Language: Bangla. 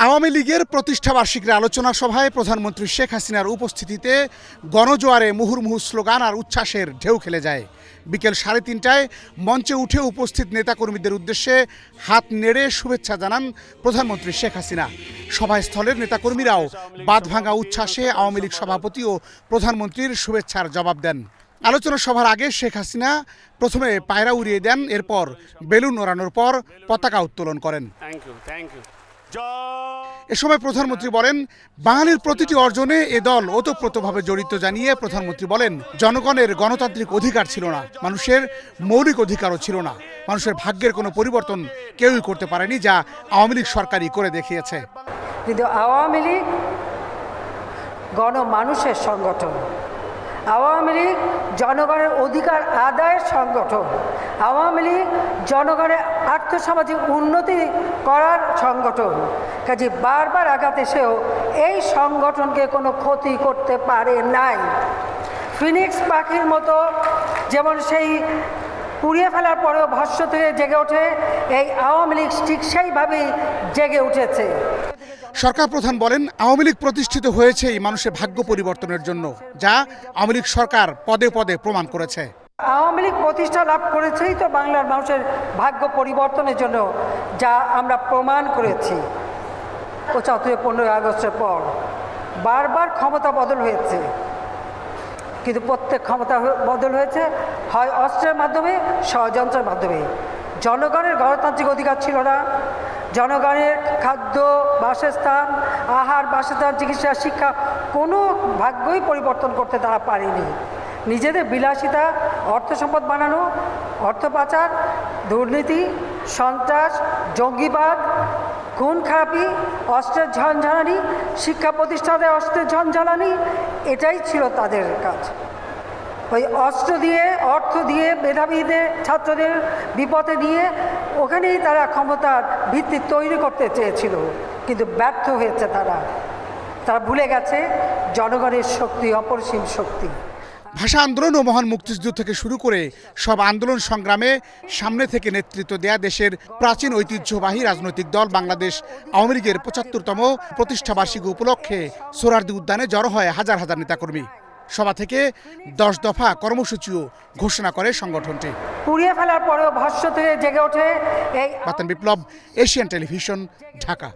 আওয়ামী লীগের প্রতিষ্ঠাবার্ষিকীর আলোচনা সভায় প্রধানমন্ত্রী শেখ হাসিনার উপস্থিতিতে গণজোয়ারে মুহুর্মুহু স্লোগান আর উচ্ছ্বাসের ঢেউ খেলে যায়। বিকেল 3:30টায় মঞ্চে উঠে উপস্থিত নেতাকর্মীদের উদ্দেশ্যে হাত নেড়ে শুভেচ্ছা জানান প্রধানমন্ত্রী শেখ হাসিনা। সভাস্থলের নেতাকর্মীরাও বাঁধভাঙা উচ্ছ্বাসে আওয়ামী লীগ সভাপতি ও প্রধানমন্ত্রীর শুভেচ্ছার জবাব দেন। আলোচনা সভার আগে শেখ হাসিনা প্রথমে পায়রা উড়িয়ে দেন, এরপর বেলুন ওড়ানোর পর পতাকা উত্তোলন করেন। এ সময় প্রধানমন্ত্রী বলেন, বাঙালির প্রতিটি অর্জনে এ দল ওতপ্রোতভাবে জড়িত জানিয়ে প্রধানমন্ত্রী বলেন, জনগণের গণতান্ত্রিক অধিকার ছিল না, মানুষের মৌলিক অধিকারও ছিল না। মানুষের ভাগ্যের কোনো পরিবর্তন কেউই করতে পারেনি, যা আওয়ামী লীগ সরকারই করে দেখিয়েছে। কিন্তু আওয়ামী লীগ গণমানুষের সংগঠন, আওয়ামী লীগ জনগণের অধিকার আদায়ের সংগঠন, আওয়ামী লীগ জনগণের আর্থসামাজিক উন্নতি করার সংগঠন। কাজে বারবার আঘাত এসেও এই সংগঠনকে কোনো ক্ষতি করতে পারে নাই। ফিনিক্স পাখির মতো যেমন সেই পুড়িয়ে ফেলার পরেও ভস্ম থেকে জেগে ওঠে, এই আওয়ামী লীগ ঠিক সেইভাবেই জেগে উঠেছে। সরকার প্রধান বলেন, আওয়ামী লীগ প্রতিষ্ঠিত হয়েছে এই মানুষের ভাগ্য পরিবর্তনের জন্য, যা আওয়ামী লীগ সরকার পদে পদে প্রমাণ করেছে। আওয়ামী লীগ প্রতিষ্ঠা লাভ করেছেই তো বাংলার মানুষের ভাগ্য পরিবর্তনের জন্য, যা আমরা প্রমাণ করেছি। ৭৫-১৫ আগস্টের পর বারবার ক্ষমতা বদল হয়েছে, কিন্তু প্রত্যেক ক্ষমতা বদল হয়েছে হয় অস্ত্রের মাধ্যমে, ষড়যন্ত্রের মাধ্যমে। জনগণের গণতান্ত্রিক অধিকার ছিল না, জনগণের খাদ্য, বাসস্থান, আহার, বাসস্থান, চিকিৎসা, শিক্ষা কোনো ভাগ্যই পরিবর্তন করতে তারা পারেনি। নিজেদের বিলাসিতা, অর্থ সম্পদ বানানো, অর্থ পাচার, দুর্নীতি, সন্ত্রাস, জঙ্গিবাদ, খুন খারাপি, অস্ত্রের ঝনঝনানি, শিক্ষা প্রতিষ্ঠানে অস্ত্রের ঝনঝনানি, এটাই ছিল তাদের কাজ। ওই অস্ত্র দিয়ে, অর্থ দিয়ে, মেধাবীদের, ছাত্রদের বিপদে নিয়ে ওখানেই তারা ক্ষমতার ভিত্তি তৈরি করতে চেয়েছিল, কিন্তু ব্যর্থ হয়েছে। তারা ভুলে গেছে জনগণের শক্তি অপরিসীম শক্তি। ভাষা আন্দোলন ও মহান মুক্তিযুদ্ধ থেকে শুরু করে সব আন্দোলন সংগ্রামে সামনে থেকে নেতৃত্ব দেয়া দেশের প্রাচীন ঐতিহ্যবাহী রাজনৈতিক দল বাংলাদেশ আওয়ামী লীগের ৭৫তম প্রতিষ্ঠাবার্ষিকী উপলক্ষে সোহরাওয়ার্দী উদ্যানে জড়ো হয় হাজার হাজার নেতাকর্মী। সভা থেকে 10 দফা কর্মসূচিও ঘোষণা করে সংগঠনটি। পুড়িয়ে ফেলার পরেও ভস্ম থেকে জেগে ওঠে এই বাতান বিপ্লব, এশিয়ান টেলিভিশন, ঢাকা।